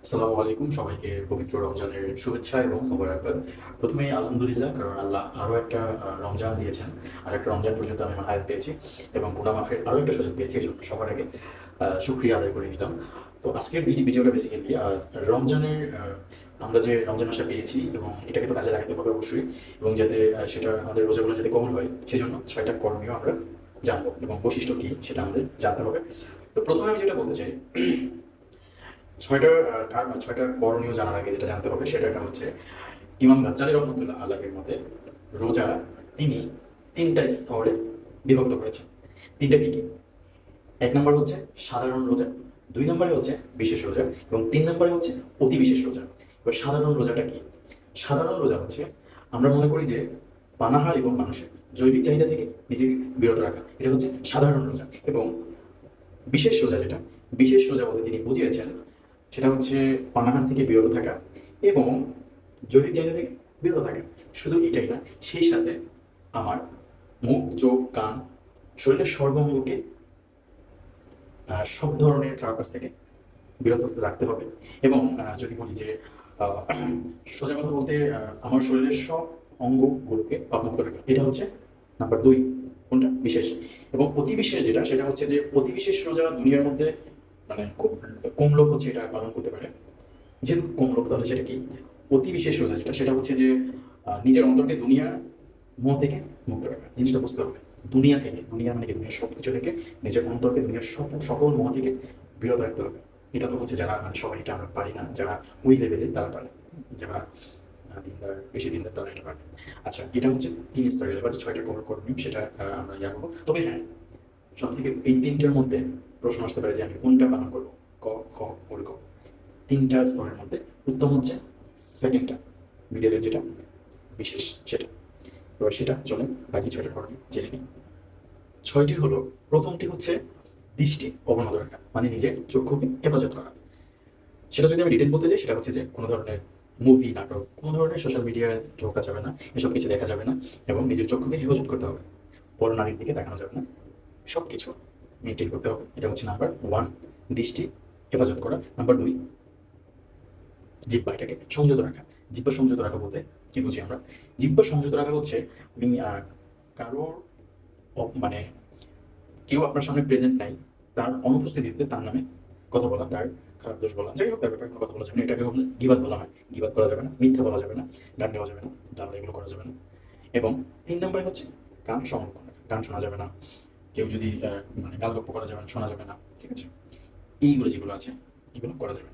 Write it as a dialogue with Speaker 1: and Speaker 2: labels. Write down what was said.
Speaker 1: আসসালামু আলাইকুম, সবাইকে পবিত্র রমজানের শুভেচ্ছা এবং মোবারকবাদ। প্রথমেই আলহামদুলিল্লাহ, কারণ আল্লাহ আরও একটা রমজান দিয়েছেন। আর একটা রমজান পর্যন্ত আমি আমার হায়াত পেয়েছি এবং গুনাহ মাফের আরও একটা সুযোগ পেয়েছি। এই জন্য সবার আগে শুকরিয়া আদায় করে নিলাম। তো আজকের ভিডিওটা বেসিক্যালি রমজানের আমরা যে রমজান মাসটা পেয়েছি এবং এটাকে তো কাজে লাগাতে হবে অবশ্যই, এবং যাতে সেটা আমাদের রোজাগুলো যাতে কবুল হয় সেজন্য 6টা করণীয় আমরা জানবো এবং বৈশিষ্ট্য কী সেটা আমাদের জানতে হবে। তো প্রথমে আমি যেটা বলতে চাই, 6টা করণীয় জানার আগে যেটা জানতে হবে সেটা হচ্ছে, ইমাম গাজ্জালী রহমতুল্লাহ আলাইহির মতে রোজা তিনি 3টা স্তরে বিভক্ত করেছেন। 3টা কি কি? 1 নম্বর হচ্ছে সাধারণ রোজা, 2 নম্বরে হচ্ছে বিশেষ রোজা এবং 3 নম্বরে হচ্ছে অতি বিশেষ রোজা। এবার সাধারণ রোজাটা কি? সাধারণ রোজা হচ্ছে, আমরা মনে করি যে পানাহার এবং মানুষের জৈবিক চাহিদা থেকে নিজেকে বিরত রাখা, এটা হচ্ছে সাধারণ রোজা। এবং বিশেষ রোজা যেটা, বিশেষ রোজা বলতে তিনি বুঝিয়েছেন সেটা হচ্ছে পানাহার থেকে বিরত থাকা এবং জৈবিক চাহিদা থেকে বিরত থাকা। শুধু এটাই না, সেই সাথে আমার মুখ, চোখ, কান, শরীরের সর্বাঙ্গকে সব ধরনের খারাপ কাজ থেকে বিরত রাখতে হবে। এবং যদি বলি যে আহ, সোজা কথা বলতে, আমার শরীরের সব অঙ্গগুলোকে পাপমুক্ত রাখা, এটা হচ্ছে নাম্বার 2। কোনটা? বিশেষ। এবং অতি বিশেষ যেটা, সেটা হচ্ছে যে অতি বিশেষ রোজা দুনিয়ার মধ্যে মানে খুব কম লোক হচ্ছে এটা পালন করতে পারে। যেহেতু কম লোক, তাহলে সেটা কি? অতি বিশেষ রোজা যেটা, সেটা হচ্ছে যে নিজের অন্তরকে দুনিয়া মোহ থেকে মুক্ত রাখা। জিনিসটা বুঝতে হবে, দুনিয়া থেকে, দুনিয়া মানে কি, দুনিয়ার সব কিছু থেকে নিজের অন্তরকে দুনিয়ার সকল মোহ থেকে বিরত রাখতে হবে। এটা তো হচ্ছে যারা মানে সবাই এটা আমরা পারি না, যারা ওই লেভেলে তারা পারে, যারা দিনদার, বেশি দিনদার তারা এটা পারে। আচ্ছা, এটা হচ্ছে 3 স্তরের। এবার 6টা করণীয় সেটা আমরা ইয়া করবো। তবে হ্যাঁ, সব থেকে এই 3টার মধ্যে প্রশ্ন আসতে পারে যে আমি কোনটা পালন করবো, ক, খ, ও, গ। 3টা স্তরের মধ্যে উত্তম হচ্ছে সেকেন্ডটা, মিডলের যেটা বিশেষ সেটা। এবার সেটা চলেন বাকি 6টা করণীয় জেনে নিই। 6টি হলো, প্রথমটি হচ্ছে দৃষ্টি অবনত রাখা, মানে নিজের চক্ষুকে হেফাজত করা। সেটা যদি আমি ডিটেলস বলতে চাই, সেটা হচ্ছে যে কোনো ধরনের মুভি, নাটক, কোনো ধরনের সোশ্যাল মিডিয়ায় ঢোকা যাবে না, এসব কিছু দেখা যাবে না। এবং নিজের চক্ষুকে হেফাজত করতে হবে, বড় নারীর দিকে তাকানো যাবে না, সব কিছু মেনটেন করতে হবে। এটা হচ্ছে নাম্বার 1, দৃষ্টি হেফাজত করা। নাম্বার 2, জিহ্বা, এটাকে সংযত রাখা। জিহ্বা সংযত রাখা বলতে কি বুঝি আমরা? জিহ্বা সংযত রাখা হচ্ছে তুমি কারোর মানে কেউ আপনার সামনে প্রেজেন্ট নাই, তার অনুপস্থিতিতে তার নামে কথা বলা, তার খারাপ দোষ বলা, যাই হোক তার ব্যাপারে কোনো কথা বলা যাবে না। এটাকে গীবাত বলা হয়। গীবাত করা যাবে না, মিথ্যা বলা যাবে না, গান গাওয়া যাবে না, ডালা এগুলো করা যাবে না। এবং 3 নম্বরে হচ্ছে গান সংরক্ষণ রাখা। গান শোনা যাবে না, কেউ যদি মানে গালগপ্প করা যাবে না, শোনা যাবে না, ঠিক আছে? এইগুলো যেগুলো আছে এগুলো করা যাবে না।